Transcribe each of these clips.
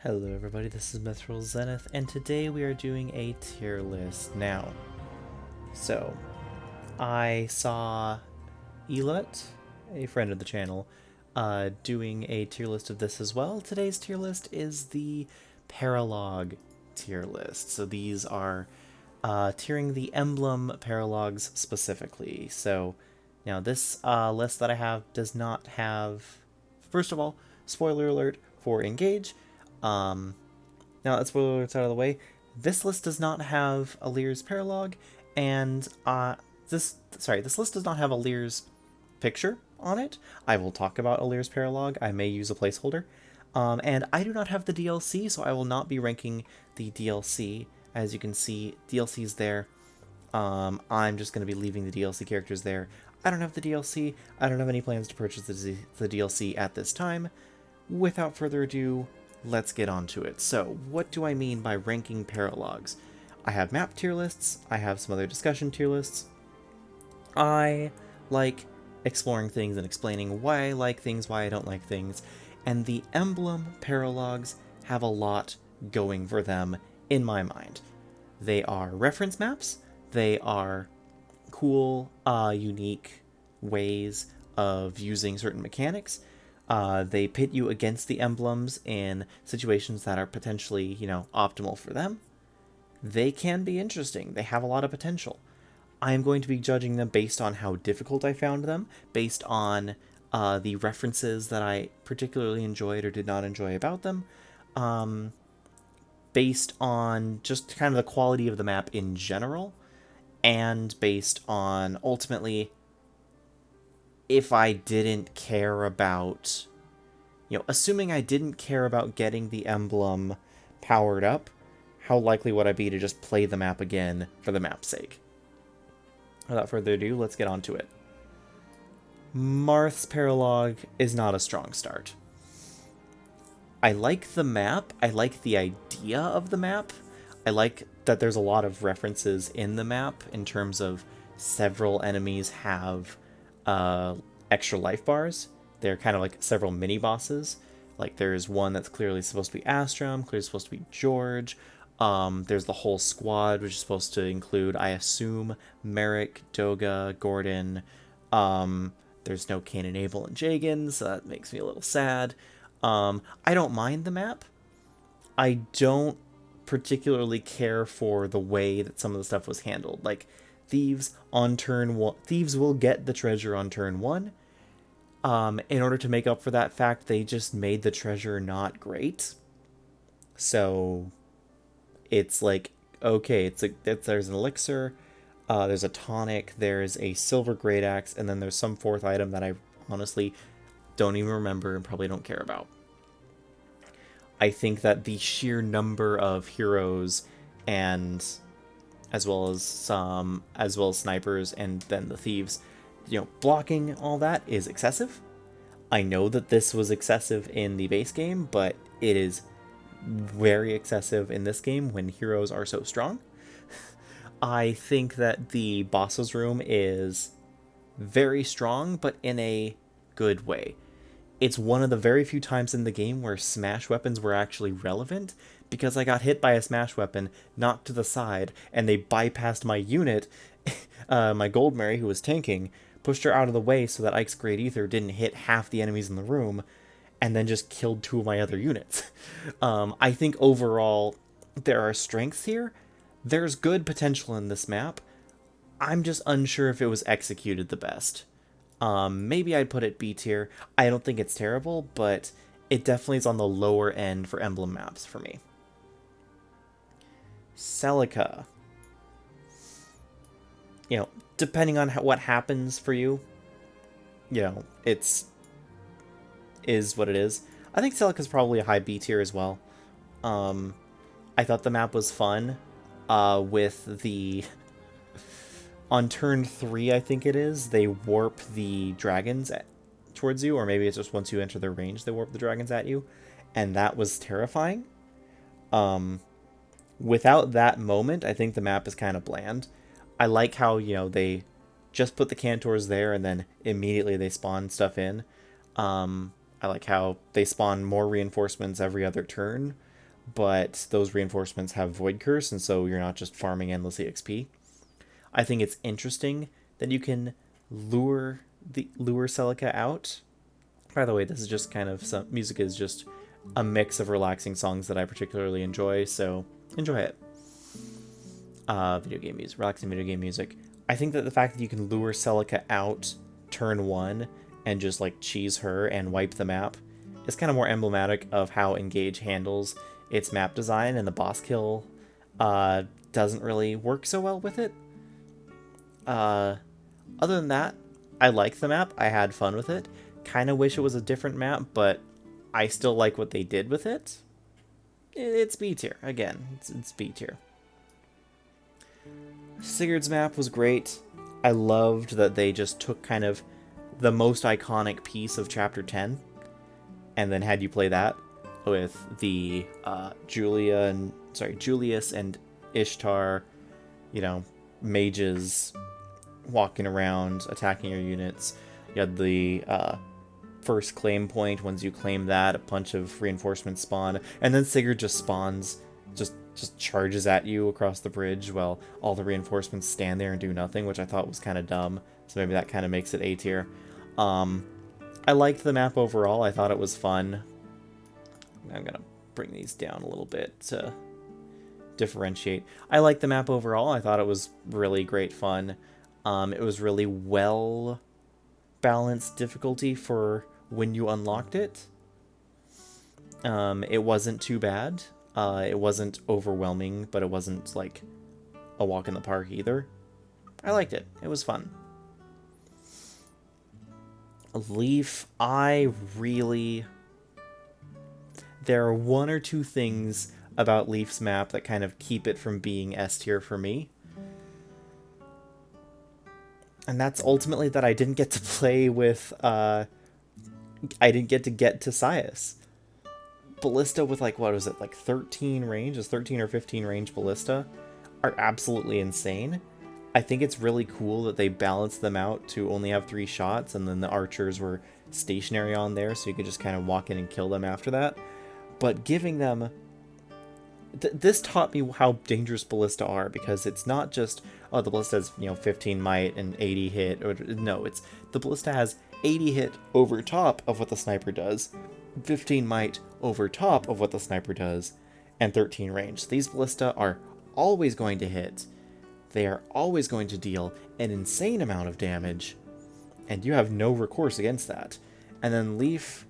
Hello everybody, this is Mithril Zenith, and today we are doing a tier list now. So, I saw Elut, a friend of the channel, doing a tier list of this as well. Today's tier list is the Paralogue tier list. So these are tiering the Emblem Paralogues specifically. So, now this list that I have does not have, first of all, spoiler alert for Engage. Now that spoiler alert's out of the way, this list does not have Alear's Paralogue, and this list does not have Alear's picture on it. I will talk about Alear's Paralogue. I may use a placeholder. And I do not have the DLC, so I will not be ranking the DLC. As you can see, DLC's there. I'm just going to be leaving the DLC characters there. I don't have the DLC. I don't have any plans to purchase the DLC at this time. Without further ado, let's get on to it. So, what do I mean by ranking paralogs? I have map tier lists. I have some other discussion tier lists. I like exploring things and explaining why I like things, why I don't like things. And the Emblem Paralogues have a lot going for them in my mind. They are reference maps. They are cool, unique ways of using certain mechanics. They pit you against the emblems in situations that are potentially, optimal for them. They can be interesting. They have a lot of potential. I am going to be judging them based on how difficult I found them, based on the references that I particularly enjoyed or did not enjoy about them, based on just kind of the quality of the map in general, and based on, ultimately, if I didn't care about, assuming I didn't care about getting the emblem powered up, how likely would I be to just play the map again for the map's sake? Without further ado, let's get on to it. Marth's Paralogue is not a strong start. I like the map. I like the idea of the map. I like that there's a lot of references in the map in terms of several enemies have extra life bars. They're kind of like several mini bosses. Like there's one that's clearly supposed to be Astram, clearly supposed to be George. There's the whole squad, which is supposed to include, I assume, Merrick, Doga, Gordon. There's no Cain and Abel and Jagan, so that makes me a little sad. I don't mind the map. I don't particularly care for the way that some of the stuff was handled. Like, thieves on turn one, thieves will get the treasure on turn one. In order to make up for that fact, they just made the treasure not great. So it's like, okay, there's an elixir, there's a tonic, there's a silver great axe, and then there's some fourth item that I honestly don't even remember and probably don't care about. I think that the sheer number of heroes and as well as snipers and then the thieves, blocking all that is excessive. I know that this was excessive in the base game, but it is very excessive in this game when heroes are so strong. I think that the boss's room is very strong, but in a good way. It's one of the very few times in the game where smash weapons were actually relevant, because I got hit by a smash weapon, knocked to the side, and they bypassed my unit, my Gold Mary, who was tanking, pushed her out of the way so that Ike's Great Ether didn't hit half the enemies in the room, and then just killed two of my other units. I think overall, there are strengths here. There's good potential in this map. I'm just unsure if it was executed the best. Maybe I'd put it B tier. I don't think it's terrible, but it definitely is on the lower end for emblem maps for me. Celica. Depending on what happens for you, it's is what it is. I think Celica's probably a high B tier as well. I thought the map was fun. With the on turn 3, I think it is, they warp the dragons towards you, or maybe it's just once you enter their range, they warp the dragons at you, and that was terrifying. Without that moment, I think the map is kind of bland. I like how, they just put the Cantors there and then immediately they spawn stuff in. I like how they spawn more reinforcements every other turn. but those reinforcements have Void Curse, and so you're not just farming endless EXP. I think it's interesting that you can lure Celica out. By the way, this is just kind of some music is just a mix of relaxing songs that I particularly enjoy, so enjoy it. Video game music, relaxing video game music. I think that the fact that you can lure Celica out turn 1 and just like cheese her and wipe the map is kind of more emblematic of how Engage handles its map design, and the boss kill doesn't really work so well with it. Other than that, I like the map. I had fun with it. Kind of wish it was a different map, but I still like what they did with it. It's B tier. Again, it's B tier. Sigurd's map was great. I loved that they just took kind of the most iconic piece of Chapter 10 and then had you play that with the Julius and Ishtar, you know, mages walking around, attacking your units. You had the first claim point. Once you claim that, a bunch of reinforcements spawn, and then Sigurd just spawns, just charges at you across the bridge while all the reinforcements stand there and do nothing, which I thought was kind of dumb. So maybe that kind of makes it A tier. I liked the map overall. I thought it was fun. I'm gonna bring these down a little bit to differentiate. I liked the map overall. I thought it was really great fun. It was really well balanced difficulty for when you unlocked it. It wasn't too bad. It wasn't overwhelming, but it wasn't like a walk in the park either. I liked it. It was fun. Leaf, there are one or two things about Leaf's map that kind of keep it from being S tier for me. And that's ultimately that I didn't get to play with, I didn't get to Sias. Ballista with like, what was it, like 13 range? Is 13 or 15 range Ballista are absolutely insane. I think it's really cool that they balanced them out to only have 3 shots, and then the archers were stationary on there, so you could just kind of walk in and kill them after that. But giving them... this taught me how dangerous Ballista are, because it's not just, oh, the Ballista has, 15 might and 80 hit. Or, no, it's the Ballista has 80 hit over top of what the sniper does, 15 might over top of what the sniper does, and 13 range. These Ballista are always going to hit. They are always going to deal an insane amount of damage, and you have no recourse against that. And then Leaf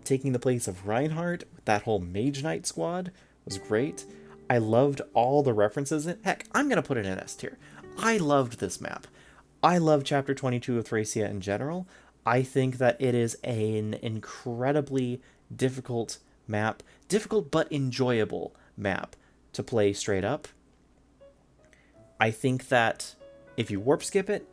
taking the place of Reinhardt with that whole Mage Knight squad was great. I loved all the references. Heck, I'm going to put it in S tier. I loved this map. I love Chapter 22 of Thracia in general. I think that it is an incredibly difficult map. Difficult but enjoyable map to play straight up. I think that if you warp skip it,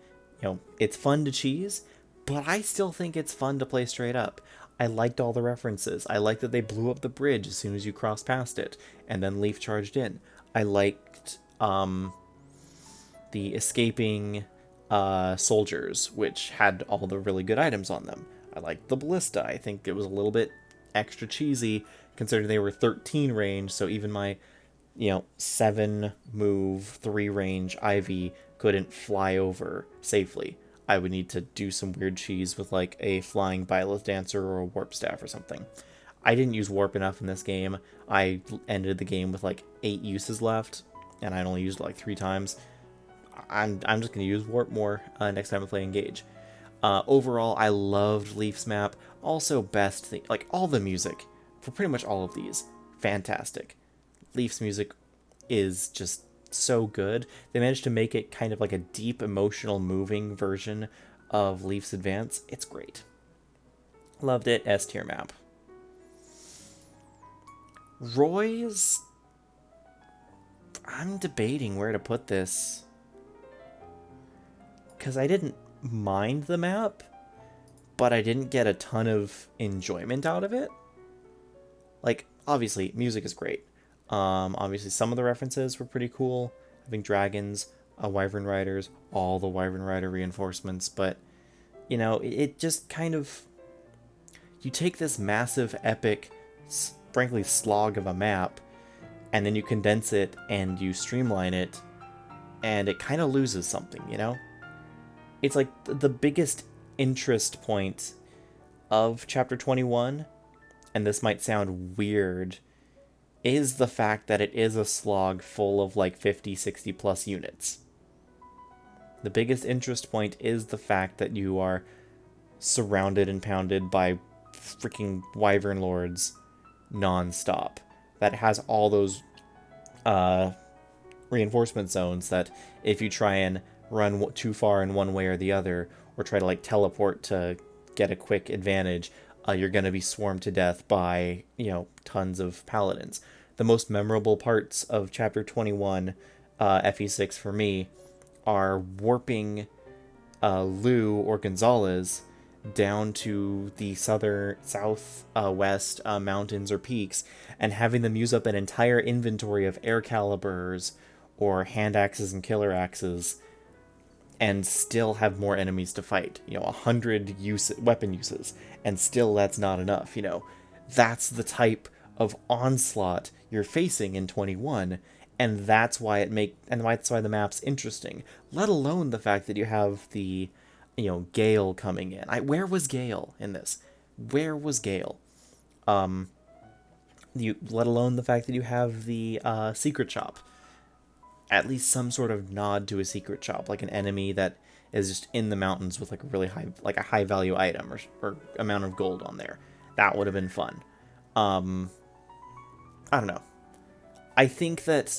it's fun to cheese, but I still think it's fun to play straight up. I liked all the references. I liked that they blew up the bridge as soon as you crossed past it, and then Leaf charged in. I liked the escaping soldiers, which had all the really good items on them. I liked the Ballista. I think it was a little bit extra cheesy, considering they were 13 range, so even my 7 move, 3 range Ivy couldn't fly over safely. I would need to do some weird cheese with like a flying Byleth Dancer or a Warp Staff or something. I didn't use Warp enough in this game. I ended the game with like 8 uses left, and I only used it like 3 times. I'm just going to use Warp more next time I play Engage. Overall, I loved Leaf's map. Also, best thing, like all the music for pretty much all of these, fantastic. Leaf's music is just so good. They managed to make it kind of like a deep, emotional, moving version of Leaf's Advance. It's great. Loved it. S tier map. Roy's... I'm debating where to put this, because I didn't mind the map, but I didn't get a ton of enjoyment out of it. Like, obviously, music is great. Obviously, some of the references were pretty cool. Having dragons, Wyvern Riders, all the Wyvern Rider reinforcements, but, it just kind of... You take this massive, epic, frankly, slog of a map, and then you condense it and you streamline it, and it kind of loses something, you know? It's like the biggest interest point of Chapter 21, and this might sound weird, is the fact that it is a slog full of like 50, 60 plus units. The biggest interest point is the fact that you are surrounded and pounded by freaking Wyvern Lords non-stop. That has all those reinforcement zones that if you try and run too far in one way or the other, or try to like teleport to get a quick advantage, you're going to be swarmed to death by, you know, tons of paladins. The most memorable parts of Chapter 21 FE6 for me are warping Lou or Gonzalez down to the southwest mountains or peaks and having them use up an entire inventory of air calibers or hand axes and killer axes and still have more enemies to fight. You know, 100 weapon uses, and still that's not enough, you know. That's the type of onslaught you're facing in 21, and that's why that's why the map's interesting. Let alone the fact that you have the, you know, Gale coming in. Where was Gale in this? Where was Gale? Let alone the fact that you have the secret shop. At least some sort of nod to a secret shop, like an enemy that is just in the mountains with like a really high, like a high value item or amount of gold on there. That would have been fun. I don't know. I think that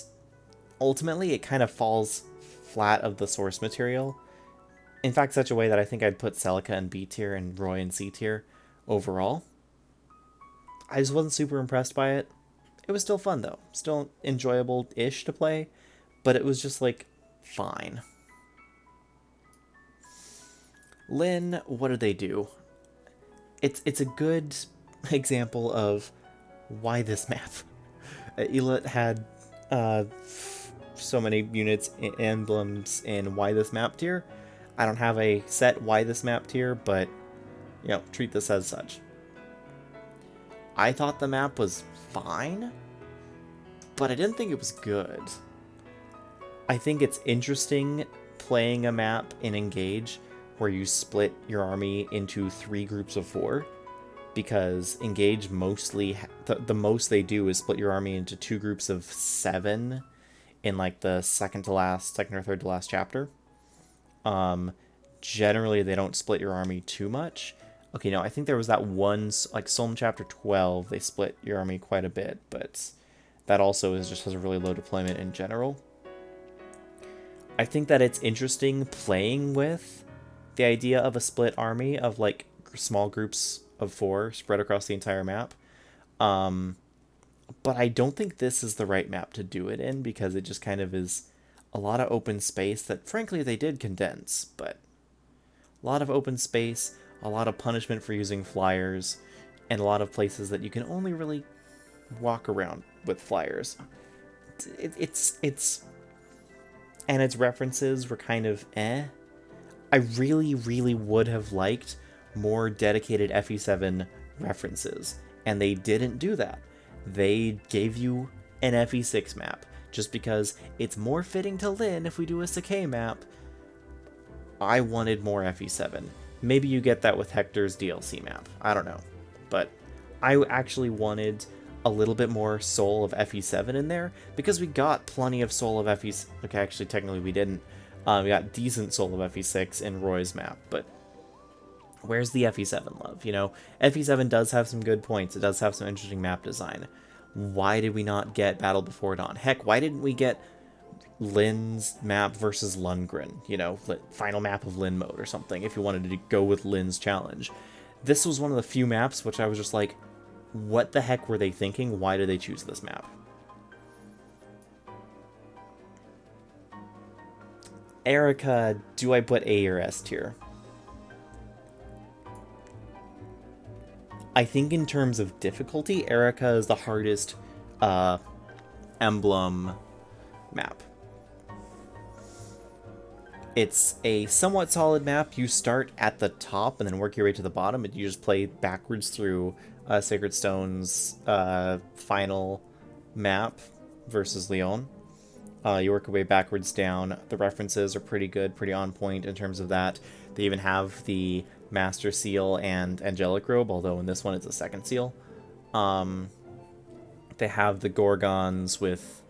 ultimately it kind of falls flat of the source material. In fact, such a way that I think I'd put Celica in B tier and Roy in C tier overall. I just wasn't super impressed by it. It was still fun though. Still enjoyable-ish to play. But it was just, like, fine. Lynn, what did they do? It's a good example of why this map. Elit had so many units, emblems in why this map tier. I don't have a set why this map tier, but, you know, treat this as such. I thought the map was fine, but I didn't think it was good. I think it's interesting playing a map in Engage where you split your army into 3 groups of 4, because Engage mostly, the most they do is split your army into 2 groups of 7 in like the second or third to last chapter. Generally they don't split your army too much. Okay, no, I think there was that one, like Solm chapter 12, they split your army quite a bit, but that also just has a really low deployment in general. I think that it's interesting playing with the idea of a split army of like small groups of 4 spread across the entire map. But I don't think this is the right map to do it in, because it just kind of is a lot of open space that frankly they did condense, but a lot of open space, a lot of punishment for using flyers, and a lot of places that you can only really walk around with flyers. And its references were kind of eh. I really, really would have liked more dedicated FE7 references, and they didn't do that. They gave you an FE6 map, just because it's more fitting to Lynn if we do a Sakai map. I wanted more FE7. Maybe you get that with Hector's DLC map. I don't know. But I actually wanted a little bit more Soul of FE7 in there, because we got plenty of Soul of FE6. Okay, actually, technically we didn't. We got decent Soul of FE6 in Roy's map, but where's the FE7 love? You know, FE7 does have some good points. It does have some interesting map design. Why did we not get Battle Before Dawn? Heck, why didn't we get Lynn's map versus Lundgren? You know, final map of Lynn mode or something, if you wanted to go with Lynn's challenge. This was one of the few maps which I was just like, what the heck were they thinking? Why did they choose this map? Erica, do I put A or S tier? I think in terms of difficulty, Erica is the hardest emblem map. It's a somewhat solid map. You start at the top and then work your way to the bottom, and you just play backwards through Sacred Stone's final map, versus Leon. You work your way backwards down. The references are pretty good, pretty on point in terms of that. They even have the Master Seal and Angelic Robe, although in this one it's a second seal. They have the Gorgons with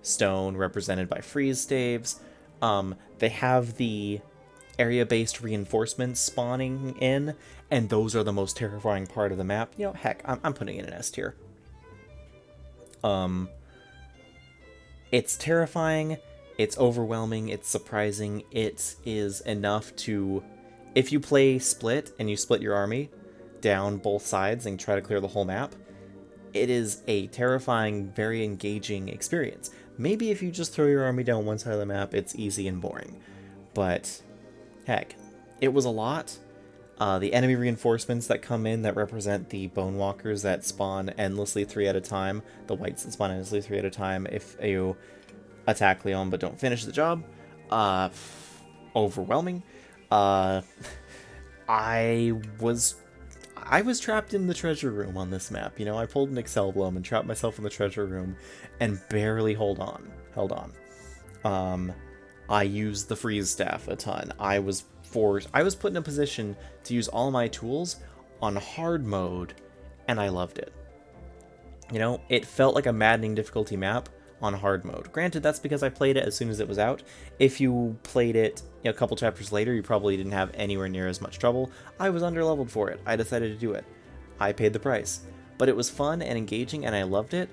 stone represented by freeze staves. They have the area-based reinforcements spawning in, and those are the most terrifying part of the map. You know, heck, I'm putting it in S tier. It's terrifying, it's overwhelming, it's surprising. It is enough to, if you play split and you split your army down both sides and try to clear the whole map, it is a terrifying, very engaging experience. Maybe if you just throw your army down one side of the map, it's easy and boring. But, heck, it was a lot. The enemy reinforcements that come in that represent the Bone Walkers that spawn endlessly 3 at a time. The whites that spawn endlessly 3 at a time if you attack Leon but don't finish the job. Overwhelming. I was trapped in the treasure room on this map. You know, I pulled an Excelblum and trapped myself in the treasure room and barely held on. I used the freeze staff a ton. I was put in a position to use all my tools on hard mode, and I loved it. You know, it felt like a maddening difficulty map on hard mode. Granted, that's because I played it as soon as it was out. If you played it, you know, a couple chapters later, you probably didn't have anywhere near as much trouble. I was underleveled for it. I decided to do it. I paid the price. But it was fun and engaging, and I loved it.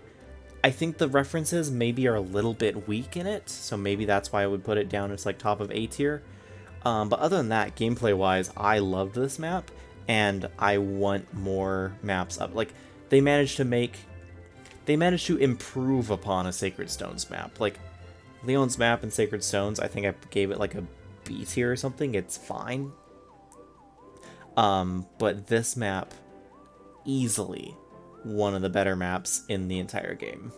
I think the references maybe are a little bit weak in it, so maybe that's why I would put it down as like top of A tier. But other than that, gameplay-wise, I loved this map, and I want more maps up. Like, they managed to improve upon a Sacred Stones map. Like, Leon's map and Sacred Stones, I think I gave it like a B tier or something. It's fine. But this map, easily one of the better maps in the entire game.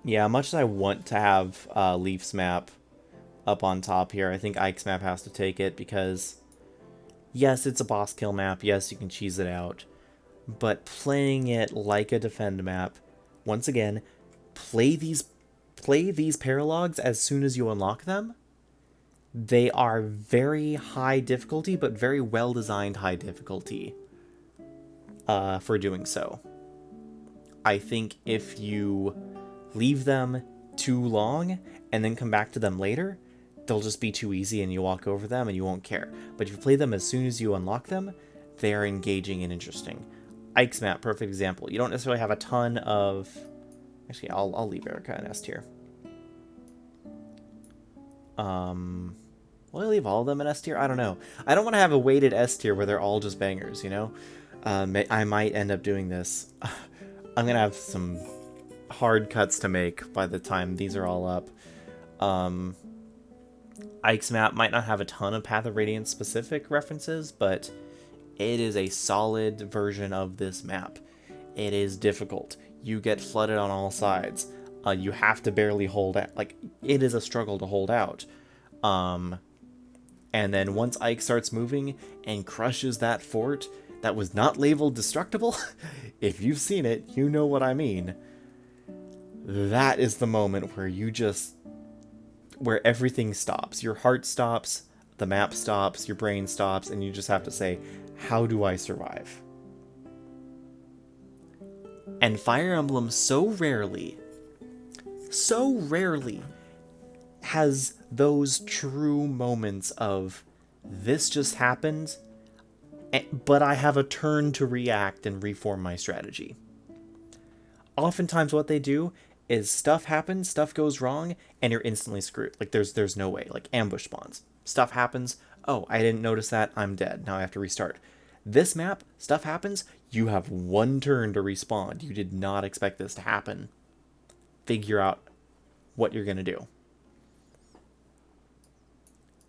Yeah, much as I want to have Leaf's map up on top here, I think Ike's map has to take it because, yes, it's a boss kill map. Yes, you can cheese it out. But playing it like a defend map, once again, play these paralogs as soon as you unlock them. They are very high difficulty, but very well-designed high difficulty for doing so. I think if you leave them too long and then come back to them later, they'll just be too easy and you walk over them and you won't care. But if you play them as soon as you unlock them, they are engaging and interesting. Ike's map, perfect example. You don't necessarily have a ton of... Actually, I'll leave Erica in S tier. Will I leave all of them in S tier? I don't know. I don't want to have a weighted S tier where they're all just bangers, you know? I might end up doing this. I'm going to have some hard cuts to make by the time these are all up. Ike's map might not have a ton of Path of Radiance specific references, but it is a solid version of this map. It is difficult. You get flooded on all sides. You have to barely hold out. Like, it is a struggle to hold out. And then once Ike starts moving and crushes that fort that was not labeled destructible, if you've seen it, you know what I mean. That is the moment where where everything stops. Your heart stops, the map stops, your brain stops, and you just have to say, how do I survive? And Fire Emblem so rarely has those true moments of, this just happened, but I have a turn to react and reform my strategy. Oftentimes what they do is stuff happens, stuff goes wrong, and you're instantly screwed. Like, there's no way. Like, ambush spawns. Stuff happens, oh, I didn't notice that, I'm dead, now I have to restart. This map, stuff happens, you have one turn to respawn. You did not expect this to happen. Figure out what you're gonna do.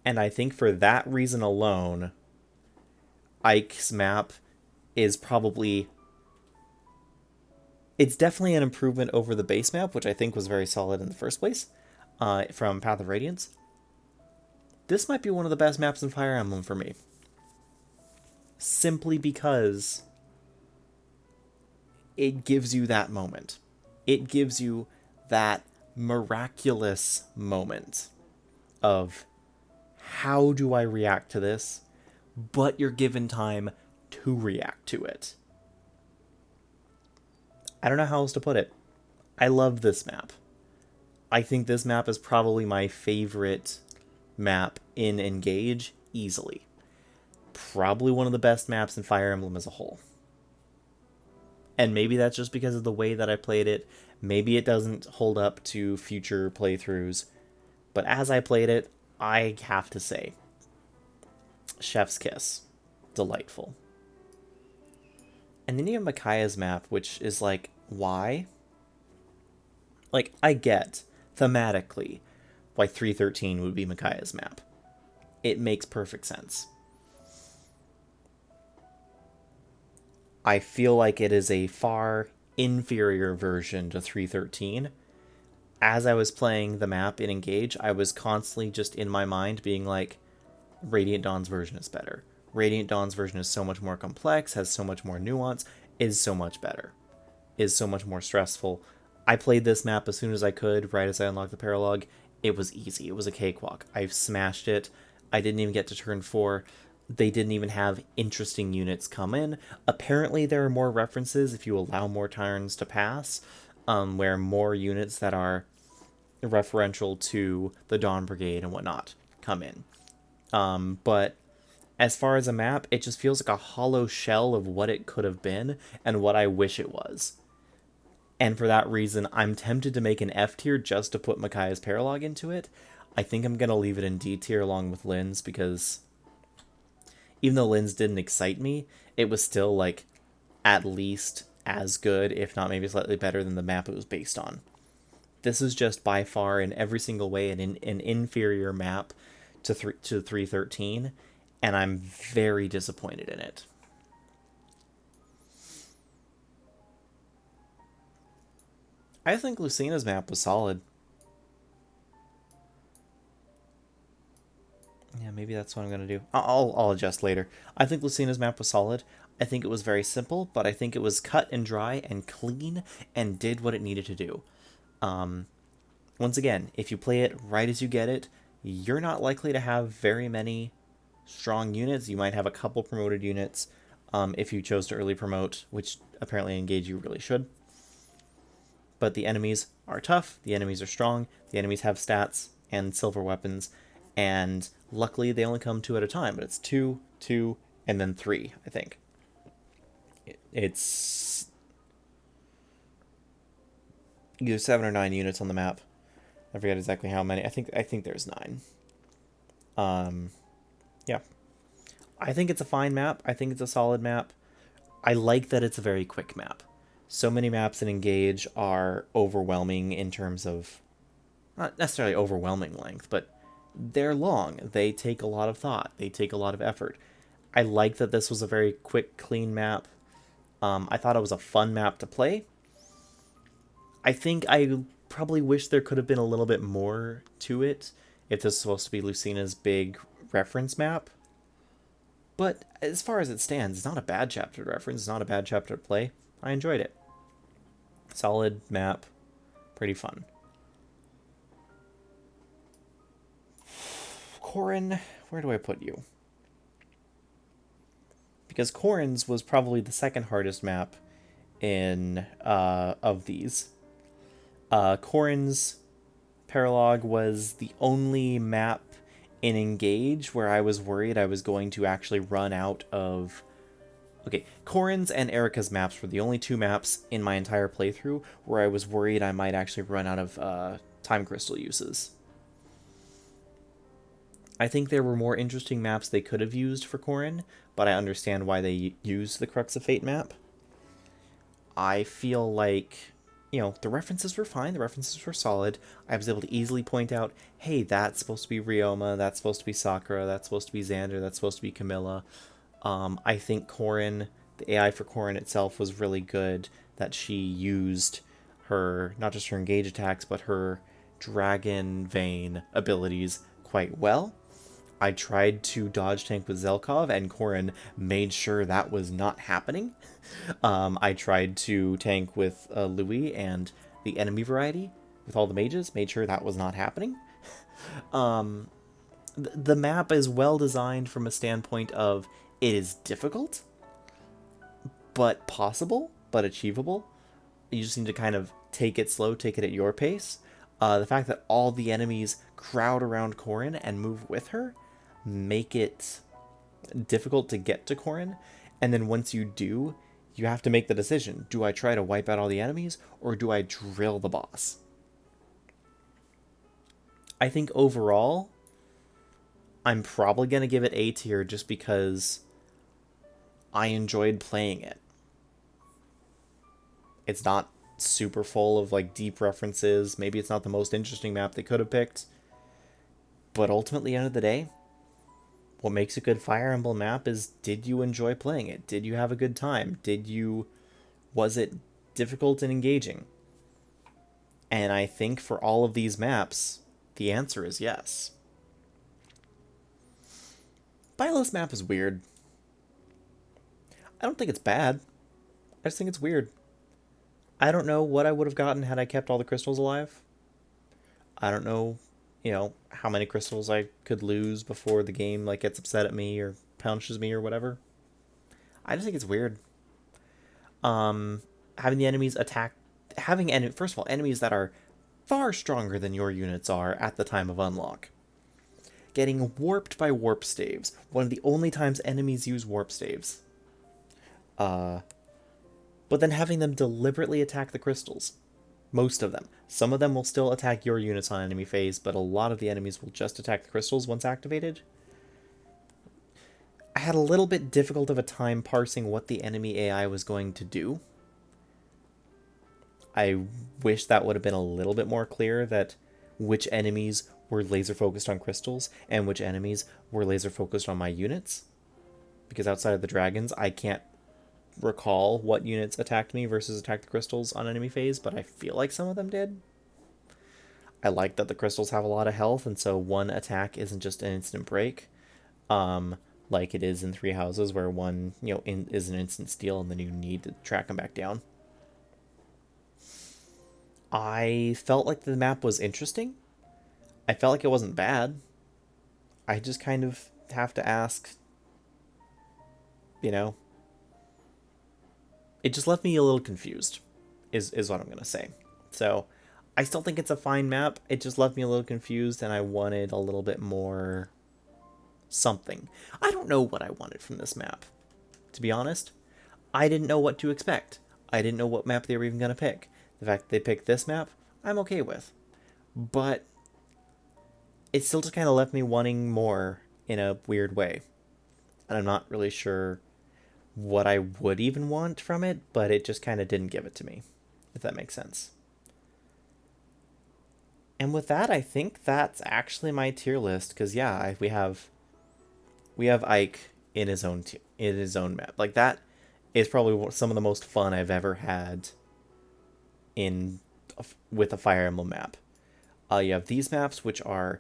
And I think for that reason alone, Ike's map is probably... It's definitely an improvement over the base map, which I think was very solid in the first place, from Path of Radiance. This might be one of the best maps in Fire Emblem for me. Simply because it gives you that moment. It gives you that miraculous moment of how do I react to this, but you're given time to react to it. I don't know how else to put it. I love this map. I think this map is probably my favorite map in Engage, easily. Probably one of the best maps in Fire Emblem as a whole. And maybe that's just because of the way that I played it. Maybe it doesn't hold up to future playthroughs. But as I played it, I have to say, chef's kiss. Delightful. And then you have Micaiah's map, which is like, why? Like, I get, thematically, why 313 would be Micaiah's map. It makes perfect sense. I feel like it is a far inferior version to 313. As I was playing the map in Engage, I was constantly just in my mind being like, Radiant Dawn's version is better. Radiant Dawn's version is so much more complex, has so much more nuance, is so much better, is so much more stressful. I played this map as soon as I could, right as I unlocked the Paralogue. It was easy. It was a cakewalk. I've smashed it. I didn't even get to turn 4. They didn't even have interesting units come in. Apparently there are more references if you allow more turns to pass, where more units that are referential to the Dawn Brigade and whatnot come in. But as far as a map, it just feels like a hollow shell of what it could have been and what I wish it was. And for that reason, I'm tempted to make an F tier just to put Micaiah's Paralogue into it. I think I'm going to leave it in D tier along with Lynn's, because even though Lynn's didn't excite me, it was still, like, at least as good, if not maybe slightly better than the map it was based on. This is just by far, in every single way, an inferior map to 313, and I'm very disappointed in it. I think Lucina's map was solid. Yeah, maybe that's what I'm going to do. I'll adjust later. I think Lucina's map was solid. I think it was very simple, but I think it was cut and dry and clean and did what it needed to do. Once again, if you play it right as you get it, you're not likely to have very many strong units. You might have a couple promoted units if you chose to early promote, which apparently Engage you really should. But the enemies are tough, the enemies are strong, the enemies have stats and silver weapons, and luckily they only come 2 at a time, but it's 2, 2, and then 3, I think. It's either 7 or 9 units on the map. I forget exactly how many. I think there's 9. Yeah. I think it's a fine map. I think it's a solid map. I like that it's a very quick map. So many maps in Engage are overwhelming in terms of, not necessarily overwhelming length, but they're long. They take a lot of thought. They take a lot of effort. I like that this was a very quick, clean map. I thought it was a fun map to play. I think I probably wish there could have been a little bit more to it if this is supposed to be Lucina's big reference map. But as far as it stands, it's not a bad chapter to reference. It's not a bad chapter to play. I enjoyed it. Solid map. Pretty fun. Corin, where do I put you? Because Corin's was probably the second hardest map in of these. Corin's Paralogue was the only map in Engage where I was worried I was going to actually run out of... Okay, Corin's and Erica's maps were the only 2 maps in my entire playthrough where I was worried I might actually run out of time crystal uses. I think there were more interesting maps they could have used for Corin, but I understand why they used the Crux of Fate map. I feel like, you know, the references were fine, the references were solid. I was able to easily point out, hey, that's supposed to be Ryoma, that's supposed to be Sakura, that's supposed to be Xander, that's supposed to be Camilla. I think Corin, the AI for Corin itself was really good, that she used her, not just her engage attacks, but her Dragon Vein abilities quite well. I tried to dodge tank with Zelkov, and Corin made sure that was not happening. I tried to tank with Louis and the enemy variety with all the mages, made sure that was not happening. The map is well designed from a standpoint of it is difficult, but possible, but achievable. You just need to kind of take it slow, take it at your pace. The fact that all the enemies crowd around Corin and move with her make it difficult to get to Corin. And then once you do, you have to make the decision. Do I try to wipe out all the enemies, or do I drill the boss? I think overall, I'm probably going to give it A tier just because I enjoyed playing it. It's not super full of like deep references. Maybe it's not the most interesting map they could have picked. But ultimately, at the end of the day, what makes a good Fire Emblem map is, did you enjoy playing it? Did you have a good time? Was it difficult and engaging? And I think for all of these maps, the answer is yes. Byleth's map is weird. I don't think it's bad. I just think it's weird. I don't know what I would have gotten had I kept all the crystals alive. I don't know, how many crystals I could lose before the game like gets upset at me or punches me or whatever. I just think it's weird. Having the enemies attack, first of all, enemies that are far stronger than your units are at the time of unlock. Getting warped by warp staves. One of the only times enemies use warp staves. But then having them deliberately attack the crystals. Most of them. Some of them will still attack your units on enemy phase, but a lot of the enemies will just attack the crystals once activated. I had a little bit difficult of a time parsing what the enemy AI was going to do. I wish that would have been a little bit more clear, that which enemies were laser focused on crystals and which enemies were laser focused on my units. Because outside of the dragons, I can't recall what units attacked me versus attacked the crystals on enemy phase, but I feel like some of them did. I like that the crystals have a lot of health, and so one attack isn't just an instant break, like it is in Three Houses, where one is an instant steal and then you need to track them back down. I felt like the map was interesting. I felt like it wasn't bad. I just kind of have to ask, it just left me a little confused, is what I'm going to say. So, I still think it's a fine map. It just left me a little confused, and I wanted a little bit more something. I don't know what I wanted from this map, to be honest. I didn't know what to expect. I didn't know what map they were even going to pick. The fact that they picked this map, I'm okay with. But it still just kind of left me wanting more in a weird way. And I'm not really sure what I would even want from it, but it just kind of didn't give it to me, if that makes sense. And with that, I think that's actually my tier list, because we have Ike in his own map. Like, that is probably some of the most fun I've ever had with a Fire Emblem map. You have these maps, which are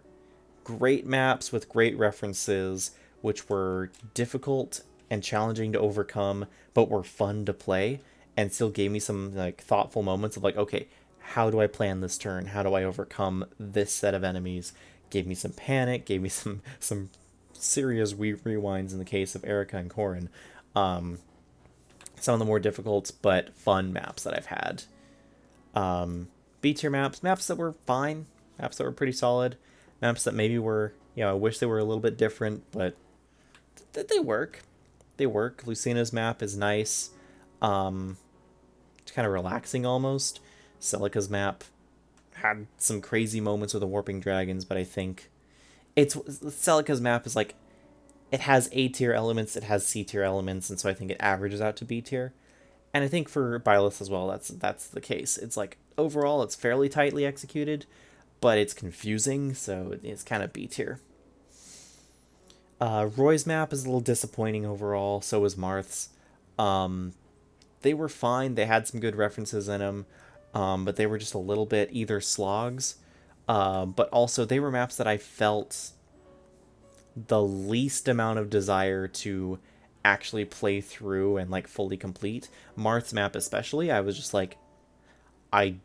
great maps with great references, which were difficult and challenging to overcome, but were fun to play, and still gave me some like thoughtful moments of like, okay, how do I plan this turn? How do I overcome this set of enemies? Gave me some panic, gave me some serious rewinds in the case of Erica and Corin. Some of the more difficult but fun maps that I've had. B tier maps that were fine, maps that were pretty solid, maps that maybe were, I wish they were a little bit different, but they work. They work. Lucina's map is nice. It's kind of relaxing almost. Celica's map had some crazy moments with the warping dragons, but I think Celica's map is like, it has A tier elements, it has C tier elements, and so I think it averages out to B tier. And I think for Byleth as well, that's the case. It's like, overall, it's fairly tightly executed, but it's confusing, so it's kind of B tier. Roy's map is a little disappointing overall, so was Marth's. They were fine, they had some good references in them, but they were just a little bit either slogs, but also they were maps that I felt the least amount of desire to actually play through and like fully complete. Marth's map especially, I was just like, I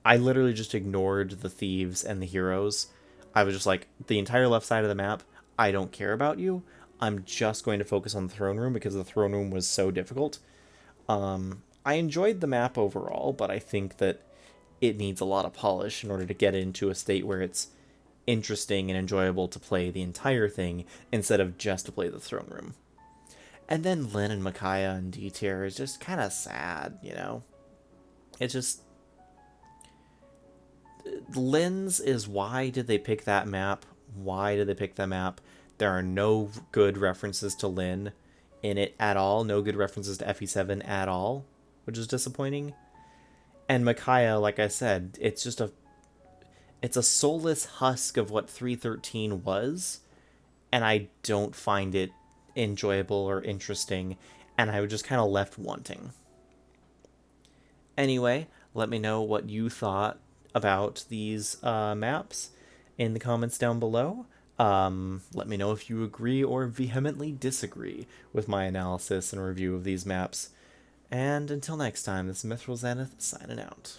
I literally just ignored the thieves and the heroes. I was just like, the entire left side of the map, I don't care about you. I'm just going to focus on the throne room because the throne room was so difficult. I enjoyed the map overall, but I think that it needs a lot of polish in order to get into a state where it's interesting and enjoyable to play the entire thing instead of just to play the throne room. And then Lynn and Micaiah and D tier is just kind of sad, you know? It's just. Lynn's is why did they pick that map? Why did they pick that map? There are no good references to Lynn in it at all. No good references to FE7 at all, which is disappointing. And Micaiah, like I said, it's a soulless husk of what 313 was, and I don't find it enjoyable or interesting, and I was just kind of left wanting. Anyway, let me know what you thought about these maps in the comments down below. Let me know if you agree or vehemently disagree with my analysis and review of these maps. And until next time, this is Mithril Zenith signing out.